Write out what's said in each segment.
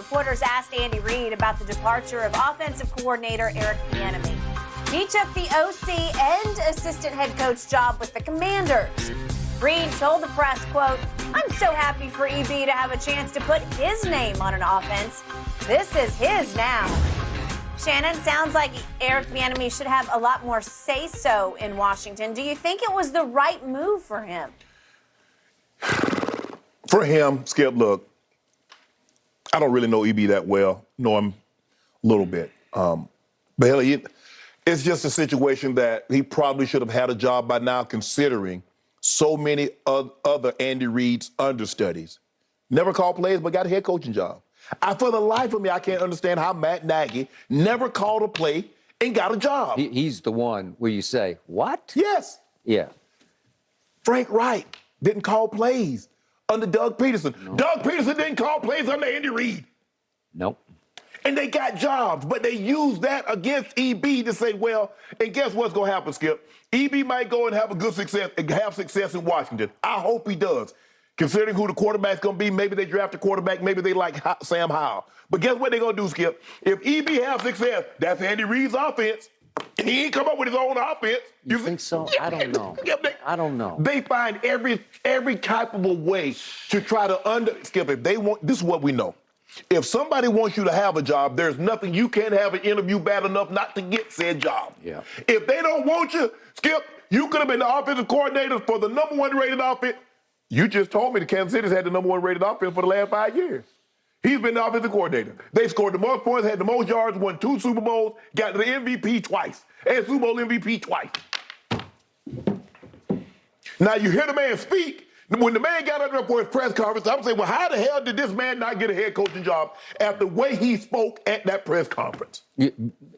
reporters asked Andy Reid about the departure of offensive coordinator Eric Bieniemy. He took the OC and assistant head coach job with the Commanders. Reid told the press, quote, "I'm so happy for EB to have a chance to put his name on an offense. This is his now." Shannon, sounds like Eric Bieniemy should have a lot more say-so in Washington. Do you think it was the right move for him? For him, Skip, look, I don't really know EB that well. Know him a little bit. But hell, it's just a situation that he probably should have had a job by now, considering so many other Andy Reid's understudies. Never called plays, but got a head coaching job. For the life of me, I can't understand how Matt Nagy never called a play and got a job. He's the one where you say, what? Yes. Yeah. Frank Wright didn't call plays under Doug Peterson. No. Doug Peterson didn't call plays under Andy Reid. Nope. And they got jobs, but they used that against EB to say, well, and guess what's going to happen, Skip? EB might go and have a good success in Washington. I hope he does. Considering who the quarterback's going to be, maybe they draft a quarterback, maybe they like Sam Howell. But guess what they're going to do, Skip? If EB has success, that's Andy Reid's offense. And he ain't come up with his own offense. You think so? I don't know. I don't know. They find every type of a way to try to Skip, if they want, this is what we know. If somebody wants you to have a job, there's nothing you can't have an interview bad enough not to get said job. Yeah. If they don't want you, Skip, you could have been the offensive coordinator for the number one rated offense. You just told me the Kansas City's had the number one rated offense for the last 5 years. He's been the offensive coordinator. They scored the most points, had the most yards, won 2 Super Bowls, got the MVP twice, and Super Bowl MVP twice. Now you hear the man speak. When the man got up there for his press conference, I'm saying, well, how the hell did this man not get a head coaching job after the way he spoke at that press conference?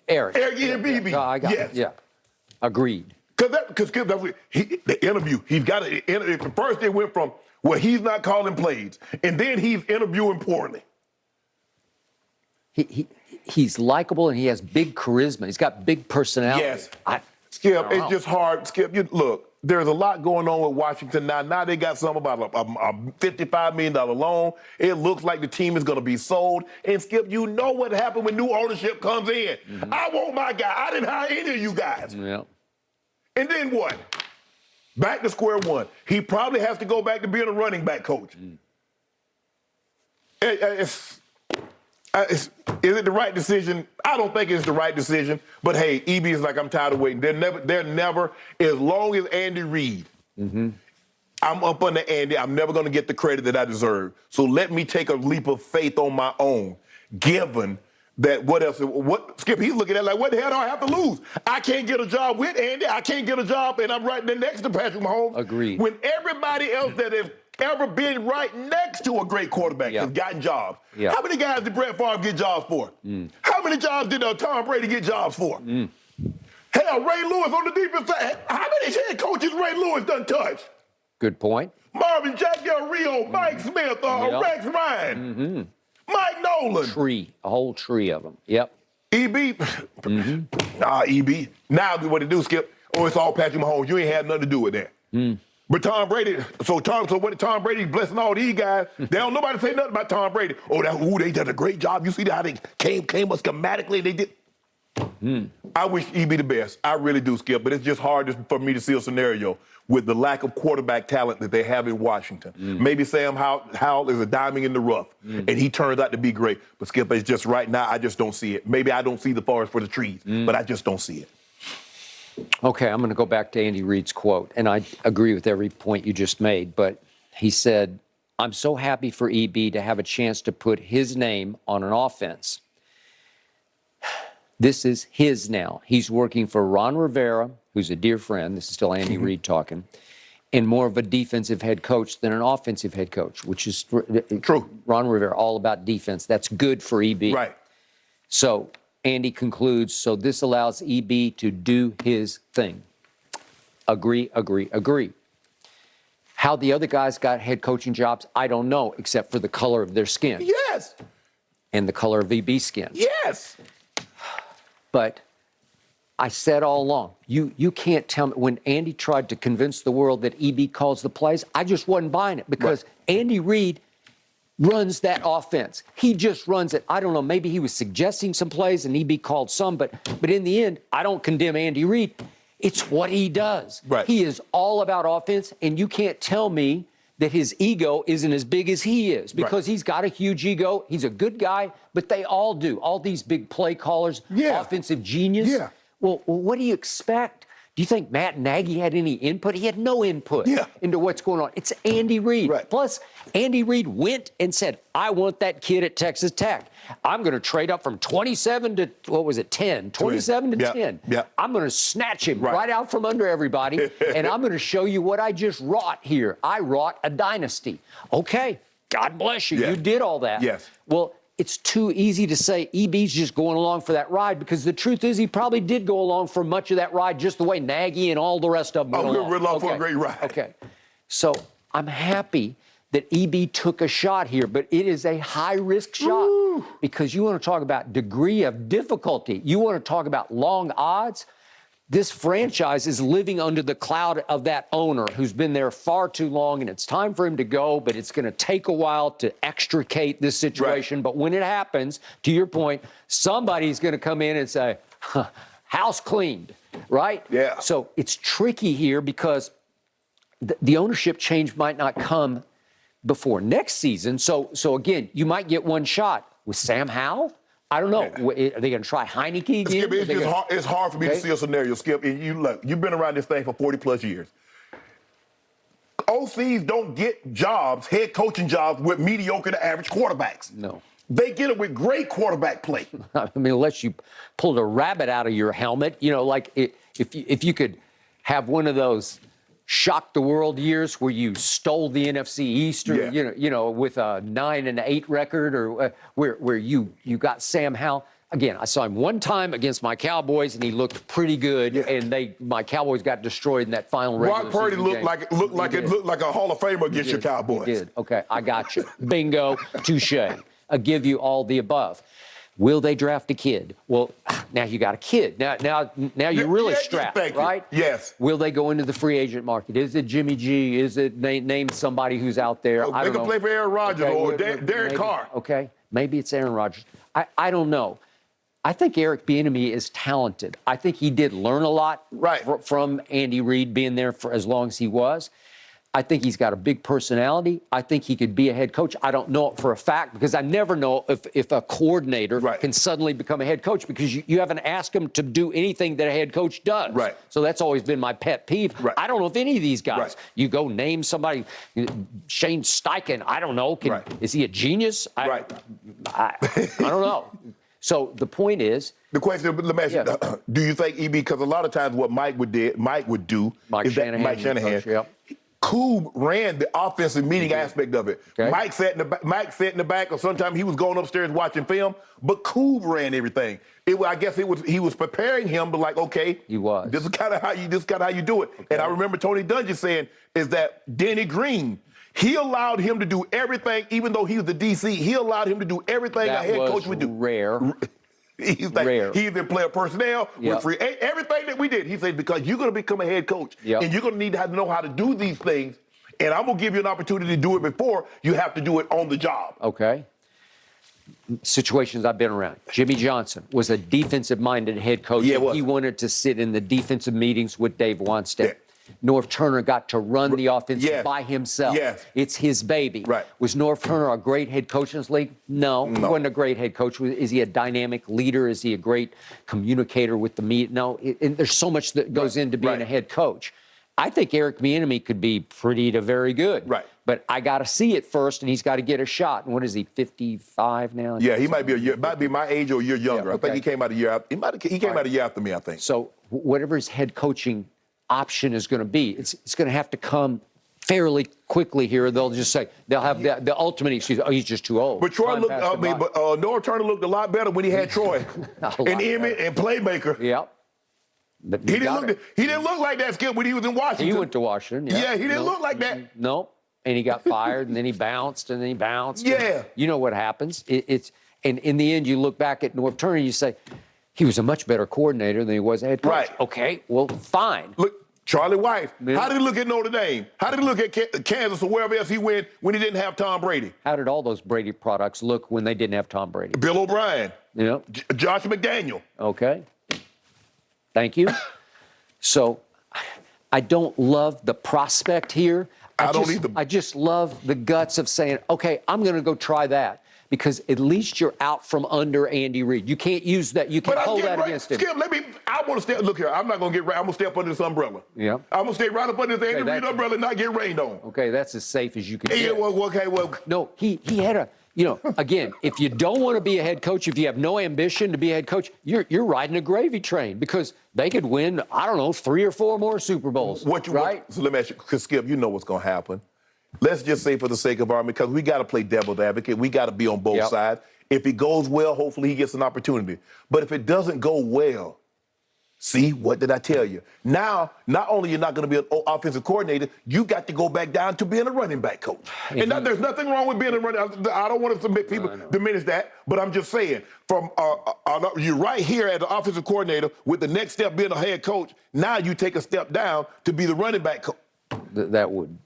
Eric. BB. No, I got yes. it. Yeah. Agreed. Because the interview, he's got to, first it went from, well, he's not calling plays, and then he's interviewing poorly. He's likable and he has big charisma. He's got big personality. Yes. Skip, it's just hard. Skip, look, there's a lot going on with Washington now. Now they got something about a $55 million loan. It looks like the team is going to be sold. And Skip, you know what happened when new ownership comes in. Mm-hmm. I want my guy. I didn't hire any of you guys. Yeah. And then what? Back to square one. He probably has to go back to being a running back coach. Is it the right decision? I don't think it's the right decision. But hey, EB is like, I'm tired of waiting. They're never, as long as Andy Reid, I'm up under Andy, I'm never going to get the credit that I deserve. So let me take a leap of faith on my own, given that Skip, he's looking at like, what the hell do I have to lose? I can't get a job with Andy. I can't get a job, and I'm right there next to Patrick Mahomes. Agreed. When everybody else that has ever been right next to a great quarterback has gotten jobs. Yeah. How many guys did Brett Favre get jobs for? How many jobs did Tom Brady get jobs for? Hell, Ray Lewis on the defense side. How many head coaches Ray Lewis done touched? Good point. Marvin Jack Del Rio, Mike Smith, Rex Ryan. Mike Nolan. A whole tree of them. Yep. EB. EB. Now what to do, Skip? Oh, it's all Patrick Mahomes. You ain't had nothing to do with that. But Tom Brady, so when Tom Brady blessing all these guys, they don't nobody say nothing about Tom Brady. They did a great job. You see how they came up schematically, they did. I wish EB the best. I really do, Skip, but it's just hard for me to see a scenario with the lack of quarterback talent that they have in Washington. Maybe Sam Howell is a diamond in the rough, and he turns out to be great. But Skip, it's just right now, I just don't see it. Maybe I don't see the forest for the trees, but I just don't see it. Okay, I'm going to go back to Andy Reid's quote, and I agree with every point you just made, but he said, I'm so happy for EB to have a chance to put his name on an offense. This is his now. He's working for Ron Rivera, who's a dear friend. This is still Andy Reid talking. And more of a defensive head coach than an offensive head coach, which is true. Ron Rivera, all about defense. That's good for EB. Right. So Andy concludes, so this allows EB to do his thing. Agree. How the other guys got head coaching jobs, I don't know, except for the color of their skin. Yes. And the color of EB's skin. Yes. But I said all along, you can't tell me, when Andy tried to convince the world that EB calls the plays, I just wasn't buying it because Andy Reid runs that offense. He just runs it. I don't know, maybe he was suggesting some plays and EB called some, but in the end, I don't condemn Andy Reid. It's what he does. Right. He is all about offense, and you can't tell me that his ego isn't as big as he is, because he's got a huge ego. He's a good guy, but they all do. All these big play callers, offensive genius. Yeah. Well, what do you expect? Do you think Matt Nagy had any input? He had no input into what's going on. It's Andy Reid. Right. Plus, Andy Reid went and said, I want that kid at Texas Tech. I'm going to trade up from 27 to, 10? 27 to 10. Yeah. I'm going to snatch him right out from under everybody, and I'm going to show you what I just wrought here. I wrought a dynasty. Okay, God bless you. Yeah. You did all that. Yes. Well, it's too easy to say EB's just going along for that ride, because the truth is he probably did go along for much of that ride just the way Nagy and all the rest of them went along. We're along for a great ride. Okay. So I'm happy that EB took a shot here, but it is a high-risk shot because you want to talk about degree of difficulty. You want to talk about long odds. This franchise is living under the cloud of that owner who's been there far too long, and it's time for him to go, but it's going to take a while to extricate this situation. Right. But when it happens, to your point, somebody's going to come in and say, house cleaned, right? Yeah. So it's tricky here because the ownership change might not come before next season. So again, you might get one shot. With Sam Howell? I don't know. Are they going to try Heineke again? Skip, it's hard for me to see a scenario, Skip. And you've been around this thing for 40-plus years. OCs don't get jobs, head coaching jobs, with mediocre to average quarterbacks. No. They get it with great quarterback play. I mean, unless you pulled a rabbit out of your helmet, like if you could have one of those shock the world years where you stole the NFC East, or with a 9-8 record, or where you got Sam Howell. Again, I saw him one time against my Cowboys, and he looked pretty good. And my Cowboys got destroyed in that final regular Brock Purdy season game. looked like a Hall of Famer against your Cowboys. He did. Okay, I got you. Bingo, touche. I give you all the above. Will they draft a kid? Well, now you got a kid. Now you're really strapped, right? Yes. Will they go into the free agent market? Is it Jimmy G? Is it name somebody who's out there? I don't know. They can play for Aaron Rodgers or Derek Carr. Okay, maybe it's Aaron Rodgers. I don't know. I think Eric Bieniemy is talented. I think he did learn a lot from Andy Reid being there for as long as he was. I think he's got a big personality. I think he could be a head coach. I don't know it for a fact, because I never know if a coordinator can suddenly become a head coach, because you haven't asked him to do anything that a head coach does. Right. So that's always been my pet peeve. Right. I don't know if any of these guys, you go name somebody, Shane Steichen, I don't know. Is he a genius? I don't know. So the point is, the question, let me ask you, do you think EB, because a lot of times what Mike would do, Mike Shanahan. Coach, Coob ran the offensive meeting aspect of it. Okay. Mike sat in the back, or sometimes he was going upstairs watching film, but Coob ran everything. I guess he was preparing him, but okay, he was. This is kind of how you do it. Okay. And I remember Tony Dungy saying is that Denny Green, he allowed him to do everything, even though he was the DC. He allowed him to do everything a head coach would do. Rare. He's like, he's in player personnel, with free, everything that we did. He said, because you're going to become a head coach, and you're going to need to know how to do these things, and I'm going to give you an opportunity to do it before you have to do it on the job. Okay. Situations I've been around. Jimmy Johnson was a defensive-minded head coach. Yeah, he wanted to sit in the defensive meetings with Dave Wanstead. Yeah. Norv Turner got to run the offense by himself. Yes. It's his baby. Right. Was Norv Turner a great head coach in this league? No, he wasn't a great head coach. Is he a dynamic leader? Is he a great communicator with the media? No, there's so much that goes into being a head coach. I think Eric Bieniemy could be pretty to very good. Right. But I got to see it first, and he's got to get a shot. And what is he, 55 now? Yeah, he might be my age or a year younger. Yeah, okay. I think he came out a year after. He came out a year after me, I think. So whatever his head coaching option is going to be, it's going to have to come fairly quickly here. They'll just say they'll have the ultimate excuse. Oh, he's just too old. But Troy Norv Turner looked a lot better when he had Troy and Emmett and Playmaker. Yep. But he didn't look like that, Skip, when he was in Washington. He went to Washington. Yeah, he didn't look like that. No. And he got fired, and then he bounced, and then he bounced. Yeah. You know what happens. And in the end, you look back at Norv Turner, and you say, he was a much better coordinator than he was a head coach. Right. Okay, well, fine. Look, Charlie Weiss. Yeah. How did he look at Notre Dame? How did he look at Kansas or wherever else he went when he didn't have Tom Brady? How did all those Brady products look when they didn't have Tom Brady? Bill O'Brien. Yeah. Josh McDaniel. Okay. Thank you. So I don't love the prospect here. I don't either. I just love the guts of saying, okay, I'm going to go try that. Because at least you're out from under Andy Reid. You can't use that. You can hold that against him. Skip, I want to stay. Look here, I'm not going to get. I'm going to stay up under this umbrella. Yeah. I'm going to stay right up under this Andy Reid umbrella and not get rained on. Okay, that's as safe as you can Yeah, get. well. No, he had a, again, if you don't want to be a head coach, if you have no ambition to be a head coach, you're riding a gravy train because they could win, I don't know, 3 or 4 more Super Bowls. Right? So let me ask you, because Skip, you know what's going to happen. Let's just say for the sake of argument, because we got to play devil's advocate. We got to be on both sides. If it goes well, hopefully he gets an opportunity. But if it doesn't go well, see, what did I tell you? Now, not only you're not going to be an offensive coordinator, you got to go back down to being a running back coach. And there's nothing wrong with being a running. I don't want to make people diminish that, but I'm just saying, from you're right here as the offensive coordinator with the next step being a head coach. Now you take a step down to be the running back coach. That would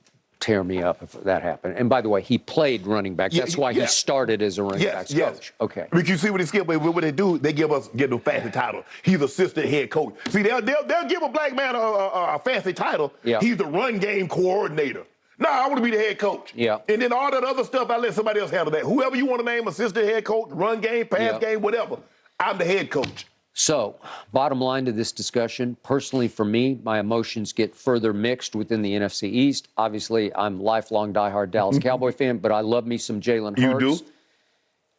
tear me up if that happened. And by the way, he played running back. That's why he started as a running backs coach. Okay. But you see what he skipped? What they do, they get a fancy title. He's assistant head coach. See, they'll give a black man a fancy title. Yeah. He's the run game coordinator. No, I want to be the head coach. Yeah. And then all that other stuff, I let somebody else handle that. Whoever you want to name, assistant head coach, run game, pass game, whatever. I'm the head coach. So, bottom line to this discussion, personally for me, my emotions get further mixed within the NFC East. Obviously, I'm lifelong diehard Dallas Cowboy fan, but I love me some Jalen Hurts. You do?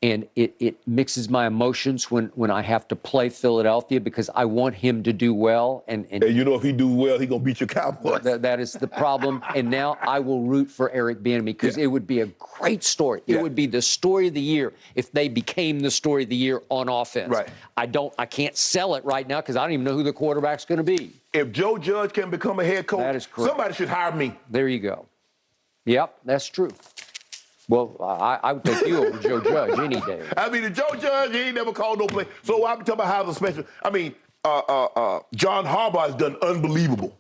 And it mixes my emotions when I have to play Philadelphia because I want him to do well. And you know if he do well, he going to beat your Cowboys. That is the problem. And now I will root for Eric Bieniemy because it would be a great story. It would be the story of the year if they became the story of the year on offense. Right. I can't sell it right now because I don't even know who the quarterback's going to be. If Joe Judge can become a head coach, that is correct. Somebody should hire me. There you go. Yep, that's true. Well, I would take you over Joe Judge any day. I mean, the Joe Judge, he ain't never called no play. So I'm talking about how the special. I mean, John Harbaugh has done unbelievable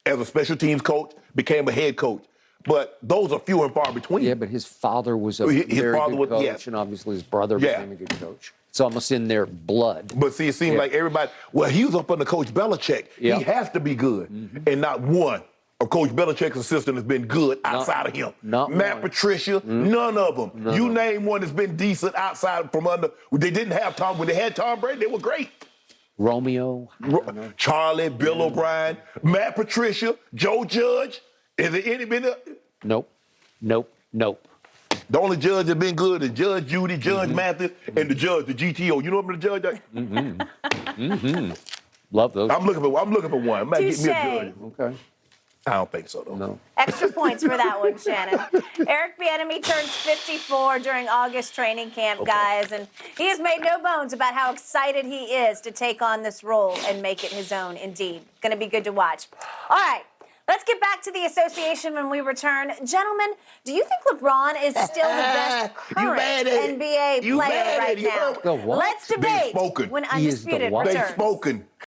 as a special teams coach, became a head coach. But those are few and far between. Yeah, but his father was a very good coach, and obviously his brother became a good coach. It's almost in their blood. But see, it seems like everybody, he was up under Coach Belichick. He has to be good. And not one of Coach Belichick's assistant has been good outside of him. Matt Patricia, none of them. You name one that's been decent outside from under. They didn't have Tom. When they had Tom Brady, they were great. Romeo. Charlie, Bill O'Brien, Matt Patricia, Joe Judge. Is there any been? Nope. The only judge that's been good is Judge Judy, Judge Mathis, and the GTO. You know what the judge? Love those. I'm looking for one. Might get me a judge. Okay. I don't think so, though. No. Extra points for that one, Shannon. Eric Bieniemy turns 54 during August training camp, guys, and he has made no bones about how excited he is to take on this role and make it his own, indeed. Going to be good to watch. All right. Let's get back to the association when we return. Gentlemen, do you think LeBron is still the best current NBA player right now? Let's debate when Undisputed returns. They've spoken.